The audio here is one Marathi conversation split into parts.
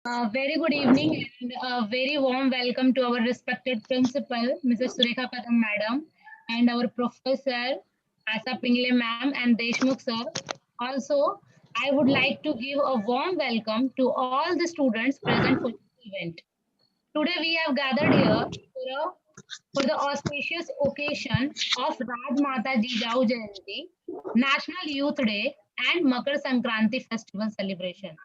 Very good evening and a very warm welcome to our respected principal, Mrs. Surekha Kadam Madam, and our professor, Asa Pingle Ma'am, and Deshmukh Sir. Also, I would like to give a warm welcome to all the students present for this event. Today, we have gathered here for the auspicious occasion of Raj Mata Jijau Jayanti, National Youth Day, and Makar Sankranti Festival celebration.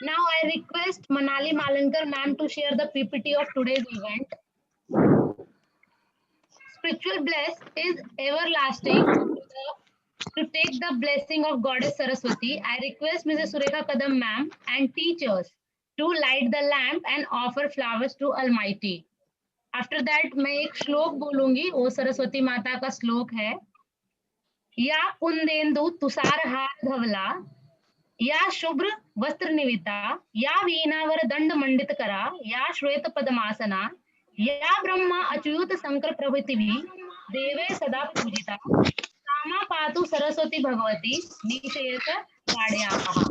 Now I request Manali Malankar ma'am to share the PPT of today's event. Spiritual bliss is everlasting. To take the blessing of Goddess Saraswati, I request Mrs. Surekha Kadam ma'am and teachers to light the lamp and offer flowers to Almighty. After that मैं एक श्लोक बोलूंगी वो सरस्वती माता का श्लोक है या कुंदेंदु तुषार हार धवला या शुभ्र वस्त्र निविता या वीणावर दंड मंडित करा या श्वेत पद्मासना या ब्रह्मा अच्युत शंकर प्रभृति देवे सदा पूजिता कामा पातु Saraswati Bhagwati निशेष पाड्यापहा.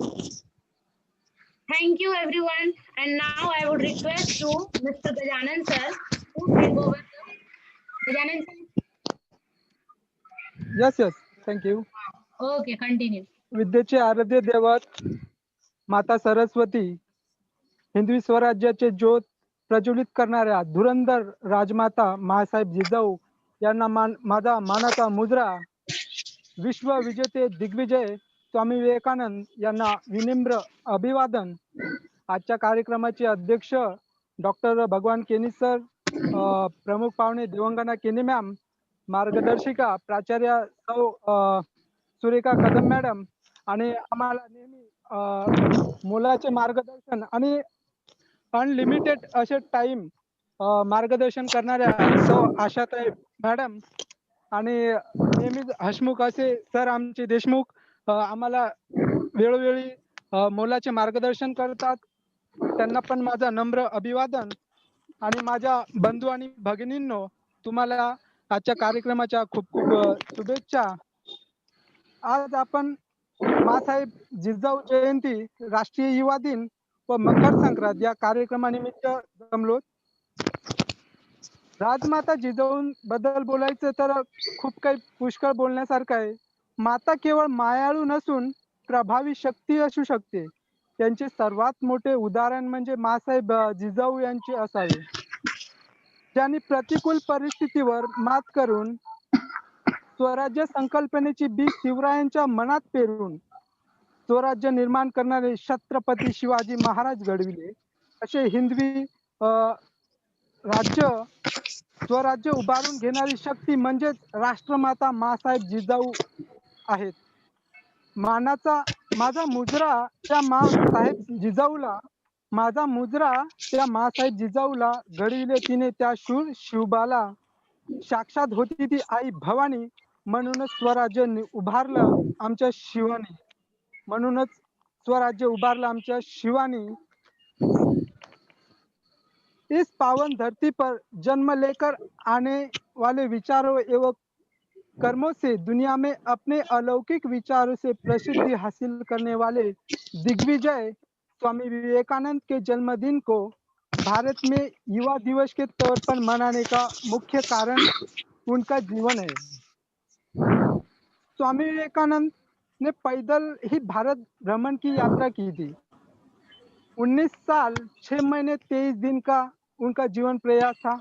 Thank you everyone, and now I would request to Mr. Gajanan sir to take over the Gajanan sir. Yes, yes. Thank you. Okay, continue. विद्येचे आराध्य दैवत माता सरस्वती, हिंदवी स्वराज्याचे ज्योत प्रज्वलित करणाऱ्या धुरंधर राजमाता मासाहेब जिजाऊ यांना माझा मानाचा मुजरा. विश्व विजेते दिग्विजय स्वामी विवेकानंद यांना विनम्र अभिवादन. आजच्या कार्यक्रमाचे अध्यक्ष डॉक्टर भगवान केनी सर, प्रमुख पाहुणे देवंगना केनी मॅम, मार्गदर्शिका प्राचार्य सौ सुरेखा कदम मॅडम आणि आम्हाला नेहमी मुलाचे मार्गदर्शन आणि अनलिमिटेड असे टाइम मार्गदर्शन करणाऱ्या सौ आशाताई मॅडम आणि नेहमीच हसमुख असे सर आमचे देशमुख आम्हाला वेळोवेळी मोलाचे मार्गदर्शन करतात. त्यांना पण माझा नम्र अभिवादन. आणि माझ्या बंधू आणि भगिनींनो, तुम्हाला आजच्या कार्यक्रमाच्या खूप खूप शुभेच्छा. आज आपण मासाहेब जिजाऊ जयंती, राष्ट्रीय युवा दिन व मकर संक्रांत या कार्यक्रमानिमित्त जमलो. राजमाता जिजाऊंबद्दल बोलायचं तर खूप काही पुष्कळ बोलण्यासारखं आहे. माता केवळ मायाळू नसून प्रभावी शक्ती असू शकते. त्यांचे सर्वात मोठे उदाहरण म्हणजे मासाहेब जिजाऊ यांचे असावे, ज्यांनी प्रतिकूल परिस्थितीवर मात करून स्वराज्य संकल्पनेची बीज शिवरायांच्या मनात पेरून स्वराज्य निर्माण करणारे छत्रपती शिवाजी महाराज घडविले. असे हिंदवी राज्य स्वराज्य उभारून घेणारी शक्ती म्हणजेच राष्ट्रमाता मासाहेब जिजाऊ आहेत. मानाचा माझा मुजरा त्या मासाहेब जिजाऊला घडविले तिने. त्या शूर शिवबाला साक्षात होती ती आई भवानी. म्हणूनच स्वराज्य उभारलं आमच्या शिवानी. म्हणूनच स्वराज्य उभारलं आमच्या शिवानी. इस पावन धरती पर जन्म लेकर आने वाले विचारों एवं कर्मों से दुनिया में अपने अलौकिक विचारों से प्रसिद्धि हासिल करने वाले दिग्विजय स्वामी विवेकानंद के जन्मदिन को भारत में युवा दिवस के तौर पर मनाने का मुख्य कारण उनका जीवन है. स्वामी विवेकानंद ने पैदल ही भारत भ्रमण की यात्रा की थी. 19 साल 6 महीने 23 दिन का उनका जीवन प्रयास था.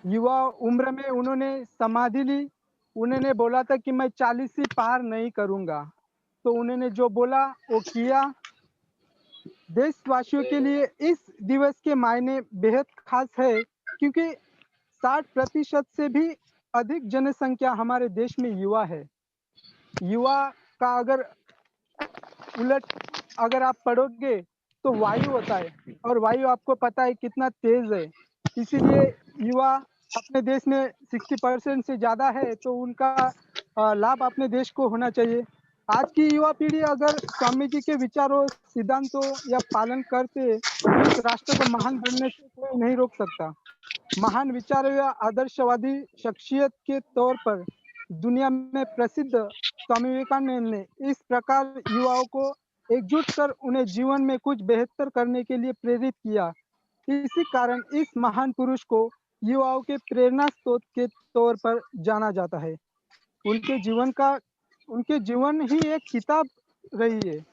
युवा उम्र में उन्होंने समाधि ली. उन्होंने बोला था कि मैं 40 से पार नहीं करूंगा, तो उन्होंने जो बोला वो किया. देशवासियों के लिए इस दिवस के मायने बेहद खास है, क्योंकि 60% से भी अधिक जनसंख्या हमारे देश में युवा है. युवा का उलट अगर आप पढ़ोगे तो वायु होता है, और वायु आपको पता है कितना तेज है. इसीलिए युवा अपने देश में 60% से ज्यादा है, तो उनका लाभ अपने देश को होना चाहिए. आज की युवा पीढ़ी अगर स्वामी जी के विचारों, सिद्धांतों या पालन करते तो इस राष्ट्र को महान बनने से कोई नहीं रोक सकता. महान विचारों या आदर्शवादी शख्सियत के तौर पर दुनिया में प्रसिद्ध स्वामी विवेकानंद ने इस प्रकार युवाओं को एकजुट कर उन्हें जीवन में कुछ बेहतर करने के लिए प्रेरित किया। इसी कारण इस महान पुरुष को युवाओं के प्रेरणा स्रोत के तौर पर जाना जाता है। उनके जीवन का उनके जीवन ही एक किताब रही है।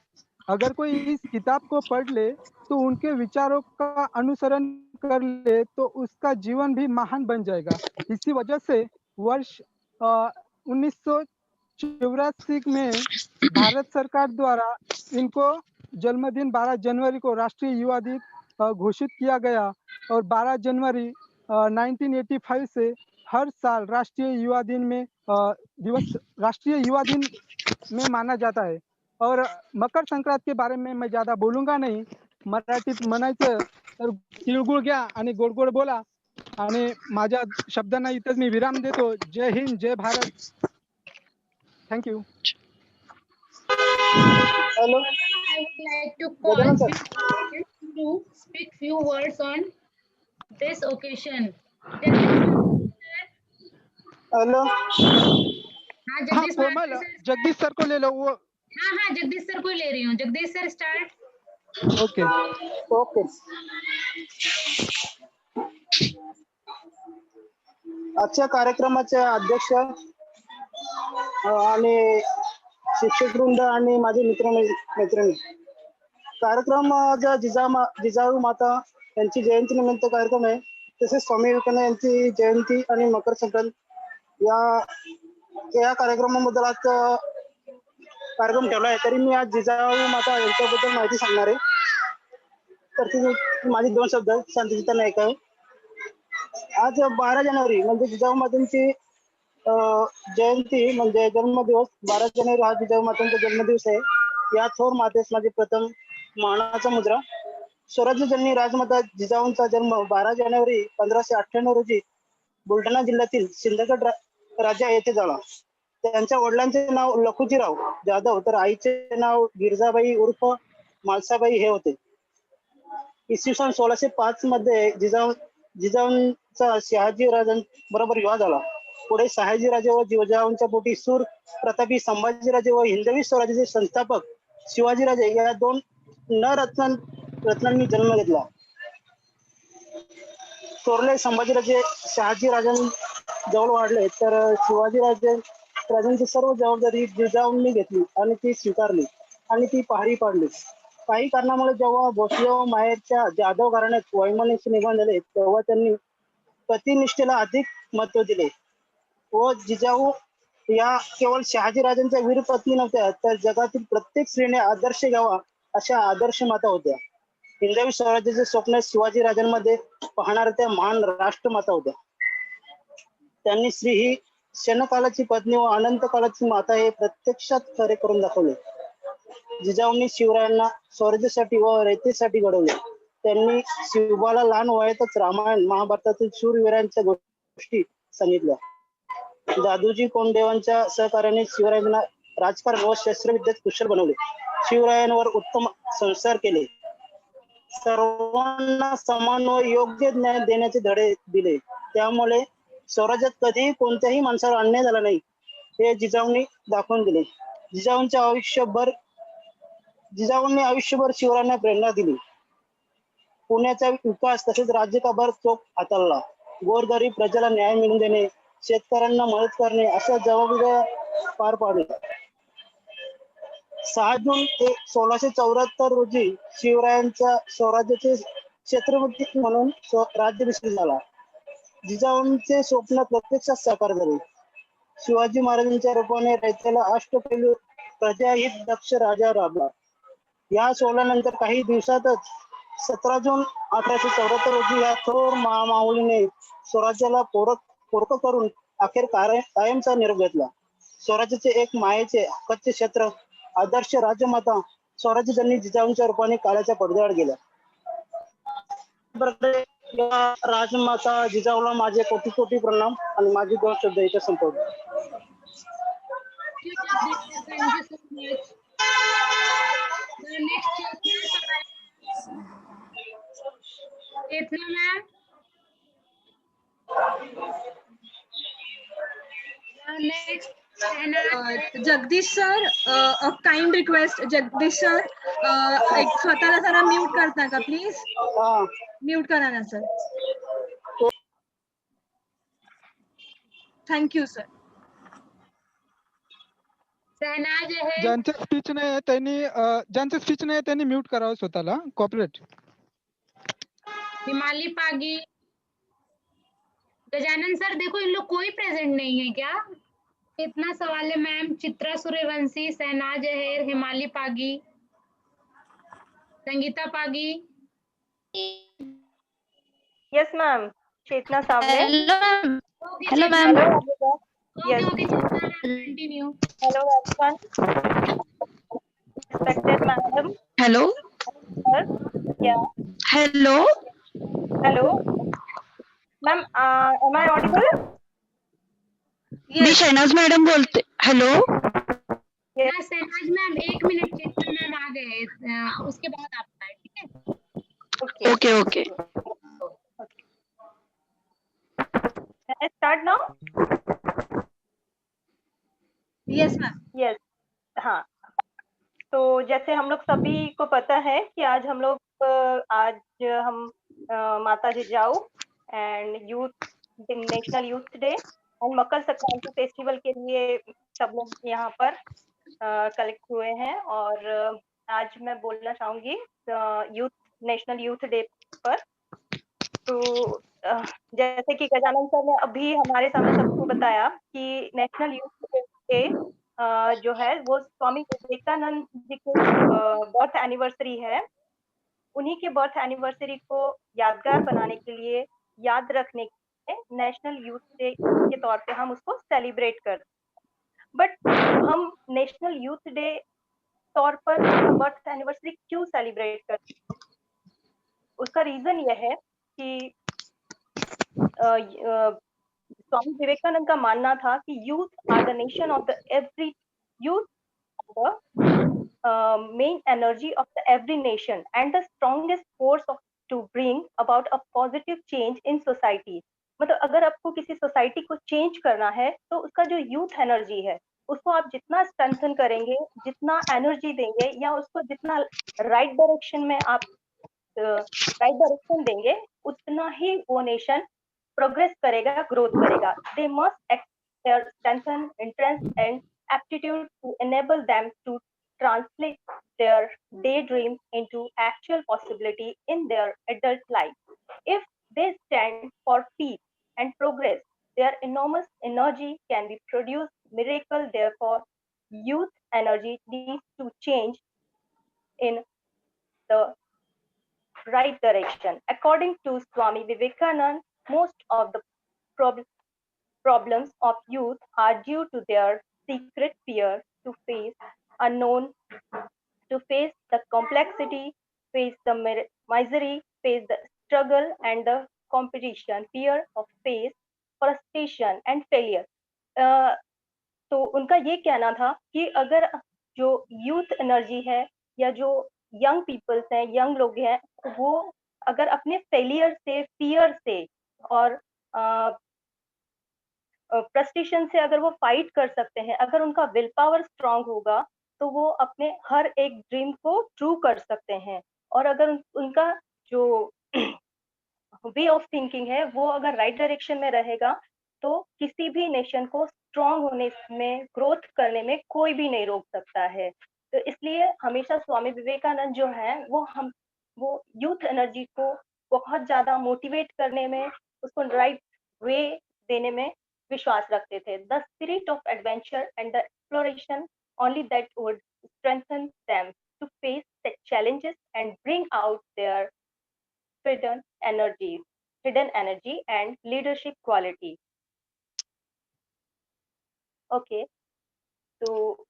अगर कोई इस किताब को पढ़ ले तो उनके विचारों का अनुसरण कर ले तो उसका जीवन भी महान बन जाएगा। इसी वजह से वर्ष 1984 में भारत सरकार द्वारा इनको जन्मदिन 12 जनवरी को राष्ट्रीय युवा दिवस घोषित किया गया और 12 जनवरी 1985 से हर साल राष्ट्रीय युवा दिन में माना जाता है। और मकर संक्रांत के बारे में मैं ज्यादा बोलूंगा नाही. मराठीत म्हणायचं तर तिळगुळ घ्या आणि गोड गोड बोला. आणि माझ्या शब्दांना इथंच मी विराम देतो. जय हिंद, जय Bharat. Thank you. Hello, I would like to call Gajanan sir. to speak few words on this occasion. Jagdish Hello. हाँ हाँ जगदीश कोमल, माथुर सर जगदीश सर को ले लो. वो हाँ हाँ जगदीश सर को ले रही हूँ Jagdish sir start okay. Okay. आजच्या कार्यक्रमाचे अध्यक्ष आणि शिक्षक वृंद आणि माझे मैत्रिणी कार्यक्रम आज जिजाऊ माता यांची जयंती निमित्त कार्यक्रम आहे. तसेच स्वामी विवेकानंद यांची जयंती आणि मकर संक्रांत या कार्यक्रमाबद्दल आज कार्यक्रम ठेवला आहे. तरी मी आज जिजाऊ माता यांच्याबद्दल माहिती सांगणार आहे. तर ती माझी 2 शब्द शांतचित्त नाईक आहे. आज 12 जानेवारी म्हणजे जिजाऊ मातांची जयंती म्हणजे जन्मदिवस. 12 जानेवारी हा जिजाऊ मातांचा जन्मदिवस आहे. या थोर मातेस माझी प्रथम मानाचा मुद्रा. स्वराज्यजननी राजमाता जिजाऊंचा जन्म 12 जानेवारी 1598 रोजी बुलढाणा जिल्ह्यातील सिंदखेड राजा येथे झाला. त्यांच्या वडिलांचे नाव लखुजीराव जाधव तर आईचे नाव गिरजाबाई उर्फ मालसाबाई हे होते. इसवी सन 1605 मध्ये जिजाऊंचा शहाजी राजांबरोबर विवाह झाला. पुढे शहाजीराजे व जिजाऊंच्या पोटी सूर प्रतापी संभाजीराजे व हिंदवी स्वराज्याचे संस्थापक शिवाजीराजे या 2 रत्नांनी जन्म घेतला. थोरले संभाजीराजे शहाजी राजांजवळ वाढले तर शिवाजीराजांची सर्व जबाबदारी जिजाऊंनी घेतली आणि ती स्वीकारली आणि ती पारी पाडली. काही कारणामुळे जेव्हा भोसले व माहेरच्या जाधव घराण्यात वैमनस्य निर्माण झाले तेव्हा त्यांनी पतिनिष्ठेला अधिक महत्व दिले व जिजाऊ या केवळ शहाजीराजांच्या वीर पत्नी नव्हत्या तर जगातील प्रत्येक स्त्रीने आदर्श घ्यावा अशा आदर्श माता होत्या. हिंदवी स्वराज्याचे स्वप्न शिवाजी राजांमध्ये पाहणाऱ्या त्या महान राष्ट्रमाता होत्या. त्यांनी स्त्री ही क्षणकालाची पत्नी व अनंत कालाची माता हे प्रत्यक्षात खरे करून दाखवले. जिजाऊंनी शिवरायांना स्वराज्यासाठी व रयतेसाठी घडवले. त्यांनी शिवबाला लहान वयातच रामायण महाभारतातील शूरवीरांच्या गोष्टी सांगितल्या. दादोजी कोंडदेवांच्या सहकार्याने शिवरायांना राजकारण व शस्त्रविद्येत कुशल बनवले. शिवरायांवर उत्तम संस्कार केले. सर्वांना समान व योग्य न्याय देण्याचे धडे दिले. त्यामुळे स्वराज्यात कधीही कोणत्याही माणसावर अन्याय झाला नाही हे जिजाऊंनी दाखवून दिले. जिजाऊंनी आयुष्यभर शिवरायांना प्रेरणा दिली. पुण्याचा विकास तसेच राज्यकारभार चोख हाताळला. गोरगरीब प्रजेला न्याय मिळवून देणे, शेतकऱ्यांना मदत करणे अशा जबाबदाऱ्या पार पाडल्या. 6 जून 1674 रोजी शिवरायांच्या स्वराज्याचे छत्रपती म्हणून राज्याभिषेक झाला. जिजाऊंचे स्वप्न प्रत्यक्षात साकार झाले. शिवाजी महाराजांच्या रूपाने रयतेला अष्टपैलू प्रजाहित दक्ष राजा राबला. या सोहळ्यानंतर काही दिवसातच 17 जून 1874 रोजी या थोर महामाऊलीने स्वराज्याला पोरक करून अखेर कायमचा निरोप घेतला. स्वराज्याचे एक मायेचे हक्काचे क्षेत्र आदर्श राजमाता स्वराज्यजननी जिजाऊंच्या रूपाने काळाच्या पडद्याआड गेल्या. या राजमाता जिजाऊला माझे कोटी कोटी प्रणाम आणि माझी 2 शब्द इथे संपवतो. Thank you so much. The next Chetna ma'am. The next Jagdish sir, kind request, Jagdish sir एक स्वतःला जरा म्यूट करता का प्लीज? हा. म्यूट करा ना सर. Thank you sir. शहनाज अहेर, ज्यांचं स्पीच नाही आहे त्यांनी म्यूट करावं स्वतःला. कॉपरेट. हिमाली पागी, गजानन सर, देखो इन लोग कोई प्रेजेंट नहीं है क्या? कितना सवाल है मैम? चित्रा सूर्यवंशी, शहनाज अहेर, हिमाली Pagi, Sangeeta Pagi. Yes, ma'am. Chetna Savle. Hello, ma'am. Okay, Hello, Chetna. ma'am. Hello, everyone. Okay, Yes. okay, Chetna ma'am, continue. Hello, everyone. Respected madam, Hello. sir. Yeah. Hello. Hello. Ma'am, am I audible? मी शहनाज मॅडम बोलते. हॅलो. हाँ, Shahnaz ma'am 1 minute, Chetna ma'am आ गए, उसके बाद आपका है, ठीक है? Okay. Okay okay. Can I start now? Yes ma'am. Yes. हाँ. तो जैसे हम लोग सभी को पता है कि आज हम माता Jijau and youth national youth day and Makar Sankranti festival के लिए सब लोग यहाँ पर कलेक्ट हुए हैं और आज मैं बोलना चाहूंगी नेशनल यूथ डे पर. तो जैसे कि गजानन सर ने अभी हमारे सामने सबको बताया कि नेशनल यूथ डे जो है वो स्वामी विवेकानंद जी के बर्थ एनिवर्सरी है. उन्हीं के बर्थ एनिवर्सरी को यादगार बनाने के लिए, याद रखने के लिए नेशनल यूथ डे के तौर पे हम उसको सेलिब्रेट करते हैं. बट हम नेशनल यूथ डे तौर पर बर्थ एनिवर्सरी क्यों सेलिब्रेट करते हैं? उसका रीजन यह है कि स्वामी विवेकानंद का मानना था कि youth are the nation of the every youth, main energy of the every nation and the strongest force of to bring about a positive change in society. मतलब अगर आपको किसी सोसाइटी को चेंज करना है तो उसका जो यूथ एनर्जी है उसको आप जितना स्ट्रेंथन करेंगे, जितना एनर्जी देंगे या उसको जितना राइट डायरेक्शन में आप राइट डायरेक्शन देंगे, उतना ही वो नेशन प्रोग्रेस करेगा, ग्रोथ करेगा. They must strengthen interest and aptitude to enable them to translate their daydream into actual possibility in their adult life. If they stand for peace and progress, their enormous energy can be produced miracle. Therefore, youth energy needs to change in the right direction. According to Swami Vivekananda, most of the problems of youth are due to their secret fear to face unknown, to face the complexity, face the misery, face the struggle and the competition, fear of face, frustration and failure. तो उनका ये कहना था कि अगर जो यूथ एनर्जी है या जो यंग पीपल्स हैं, यंग लोग हैं, वो अगर अपने फेलियर से, फियर से और फ्रस्ट्रेशन से अगर वो फाइट कर सकते हैं, अगर उनका विल पावर स्ट्रांग होगा तो वो अपने हर एक ड्रीम को ट्रू कर सकते हैं. और अगर उनका जो वे ऑफ थिंकिंग है वो अगर राइट डायरेक्शन में रहेगा तो किसी भी नेशन को स्ट्रांग होने में, ग्रोथ करने में कोई भी नहीं रोक सकता है. तो इसलिए हमेशा स्वामी विवेकानंद जो है वो यूथ एनर्जी को बहुत ज्यादा मोटिवेट करने में, उसको राइट वे देने में विश्वास रखते थे. The spirit of adventure end the exploration only that would strengthen them to face the challenges and bring out their hidden energy and leadership quality. Okay, तो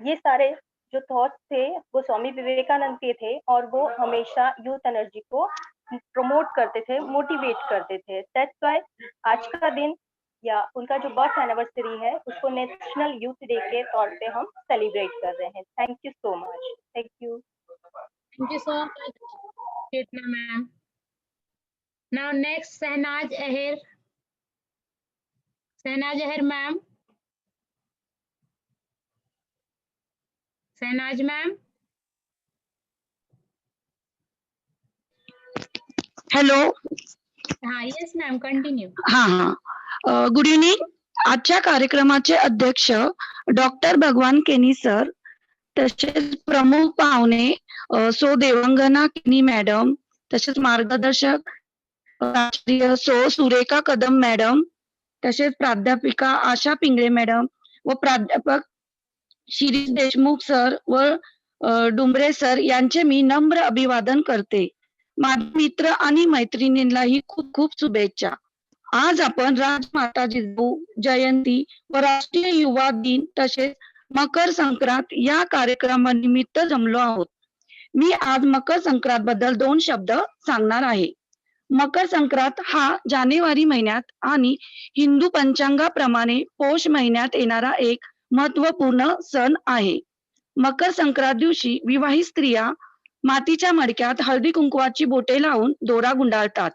ये सारे जो थॉट्स थे वो स्वामी विवेकानंद के थे और वो हमेशा यूथ एनर्जी को प्रमोट करते थे, मोटिवेट करते थे. दैट्स व्हाई आज का दिन या उनका जो बर्थ एनिवर्सरी है उसको नेशनल यूथ डे के तौर पे हम सेलिब्रेट कर रहे हैं. Thank you so much. Thank you. Thank you so much, Chetna ma'am. Now next, Shehnaaz Aher. Shehnaaz Aher ma'am. Sainaj ma'am. Hello. Yes ma'am, continue. हा. Good evening. आजच्या कार्यक्रमाचे अध्यक्ष डॉक्टर भगवान केनी सर, तसेच प्रमुख पाहुणे सो देवंगना केनी मॅडम, तसेच मार्गदर्शक प्राचार्य सो सुरेखा कदम मॅडम, तसेच प्राध्यापिका आशा पिंगळे मॅडम व प्राध्यापक शिरीष देशमुख सर व डुंबरे सर यांचे मी नम्र अभिवादन करते. माझे मित्र आणि मैत्रिणींनाही खूप खूप शुभेच्छा. आज आपण राजमाता जिजाऊ जयंती व राष्ट्रीय युवा दिन तसेच मकर संक्रांत या कार्यक्रमानिमित्त जमलो आहोत. मी आज मकर संक्रांत बद्दल 2 शब्द सांगणार आहे. मकर संक्रांत हा जानेवारी महिन्यात आणि हिंदू पंचांगाप्रमाणे पौष महिन्यात येणारा एक महत्वपूर्ण सण आहे. मकर संक्रांत दिवशी विवाहित स्त्रिया मातीच्या मडक्यात हळदी कुंकवाची बोटे लावून दोरा गुंडाळतात.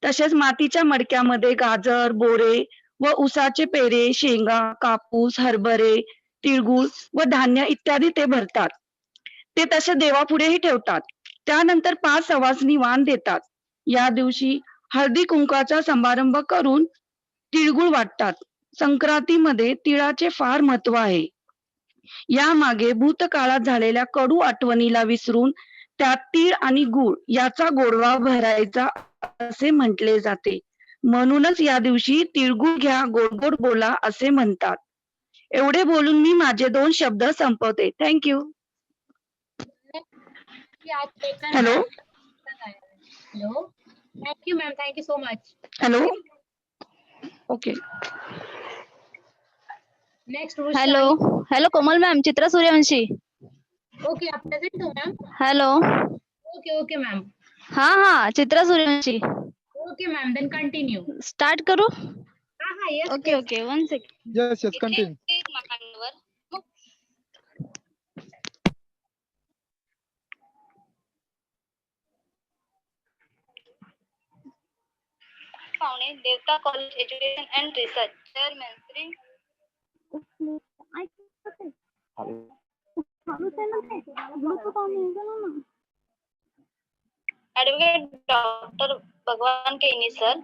तसेच मातीच्या मडक्यामध्ये गाजर, बोरे व उसाचे पेरे, शेंगा, कापूस, हरभरे, तिळगुळ व धान्य इत्यादी ते भरतात. ते तसे देवापुढेही ठेवतात. त्यानंतर 5 सवासणी वाण देतात. या दिवशी हळदी कुंकवाचा समारंभ करून तिळगुळ वाटतात. संक्रांतीमध्ये तिळाचे फार महत्व आहे. यामागे भूतकाळात झालेल्या कडू आठवणीला विसरून त्यात तीळ आणि गूळ याचा गोडवा भरायचा असे म्हटले जाते. म्हणूनच या दिवशी तिळगुळ घ्या, गोड गोड बोला असे म्हणतात. एवढे बोलून मी माझे 2 शब्द संपवते. Thank you. Hello. Hello. Thank you ma'am. Thank you so much. Hello. Okay. Next Rushani. Hello Komal ma'am, Chitra Suryavanshi. Okay, आप present हो ma'am. हॅलो. Okay ma'am. हा Chitra Suryavanshi. Okay ma'am, then continue. Start करू. Yes. Okay 1 second. Yes, continue. पाहुणे देवता college education and research chairman Shri advocate doctor Bhagwan Keni sir,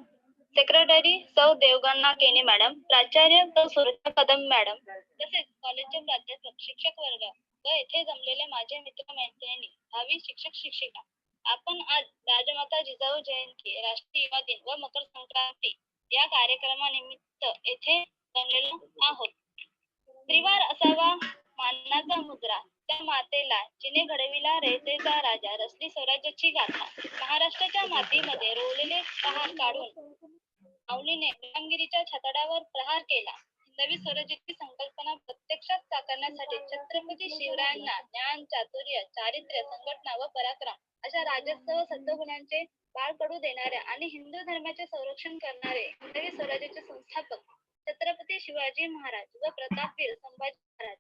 secretary सौ देवगणना केनी मॅडम, प्राचार्य सौ सुरेखा कदम मॅडम, तसेच कॉलेजचे प्राध्यापक, शिक्षक वर्ग व येथे जमलेले माझे मित्र मैत्रिणी, भावी शिक्षक शिक्षिका. आपण आज राजमाता जिजाऊ जयंती, राष्ट्रीय युवा दिन व मकर संक्रांती या कार्यक्रमानिमित्त येथे जमलेलो आहोत. त्रिवार असावा मानाचा मुद्रा, त्या मातेला जिने घडविला रयतेचा राजा, रचली स्वराज्याची गाथा. महाराष्ट्राच्या मातीमध्ये रोवलेले पहार काढून माऊलीने गुलामगिरीच्या छताडावर प्रहार केला. नवी स्वराज्याची संकल्पना प्रत्यक्षात साकारण्यासाठी छत्रपती शिवरायांना ज्ञान, चातुर्य, चारित्र्य, संघटना व पराक्रम अशा राजस्व सत्वगुणांचे बाळकडू देणाऱ्या आणि हिंदू धर्माचे संरक्षण करणारे नवी स्वराज्याचे संस्थापक छत्रपती शिवाजी महाराज व प्रतापवीर संभाजी महाराज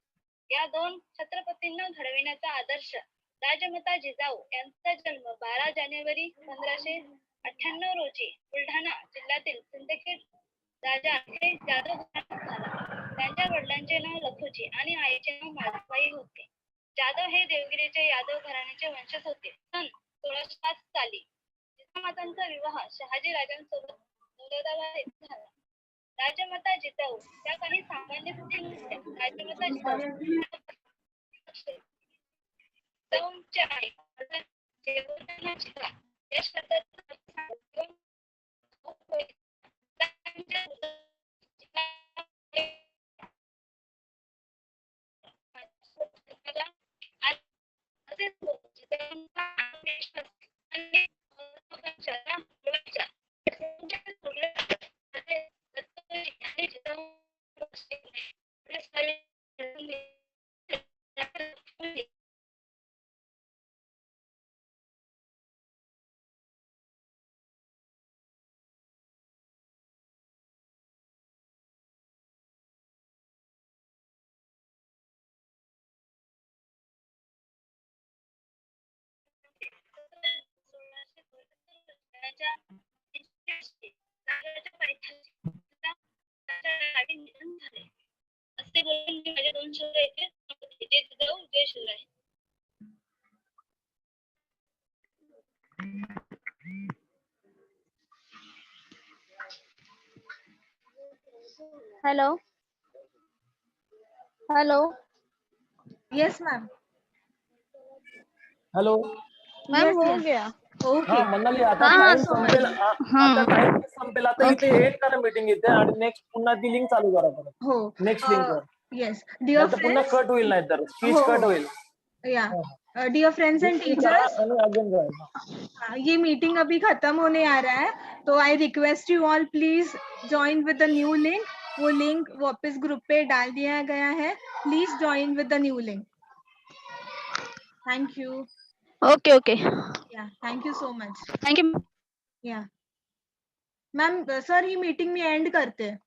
या 2 छत्रपतींना घडविण्याचा आदर्श राजमाता जिजाऊ यांचा जन्म 12 जानेवारी 1598 रोजी बुलढाणा जिल्ह्यातील सिंदखेड राजा हे जाधव घराण्यात झाला. त्यांच्या वडिलांचे नाव लखुजी आणि आईचे नाव माधवबाई होते. जाधव हे देवगिरीचे यादव घराण्याचे वंशज होते. सन 1605 साली जिजामातांचा विवाह शहाजी राजांसोबत दौलताबाद येथे झाला. राजमाता जिजाऊ त्या काही सामान्य स्त्री नव्हत्या. राजमाता जिजाऊंच्या आई देवगणना जिजा या शब्दाचा hello hello yes ma'am. Hello. Ma'am Yes, हो yes. गया. ओके. हा मंदाली, आता हा, टाइम समजलं. संपेल. हा. आता टाइम संपेल. आता इथे Okay. एंड करा मीटिंग इथे आणि नेक्स्ट पुन्हा ती लिंक चालू करा परत. हो. नेक्स्ट लिंक वर. येस. डिअर नाहीतर पुन्हा फ्रेंड्स. कट होईल, नाहीतर स्पीच हो, कट हो. होईल. या. हो. डियर फ्रेंड्स एंड Link करा टीचर्स, आणि अगेन जॉईन. ये मीटिंग अभी खत्म होने आ रहा है, तो I request you all please join with the new link. वो लिंक वापस ग्रुप पे डाल दिया गया है. Please join with the new link. Thank you. Okay okay. Yeah, thank you so much. Thank you. Yeah. Ma'am sir ही मीटिंग मी एंड करते.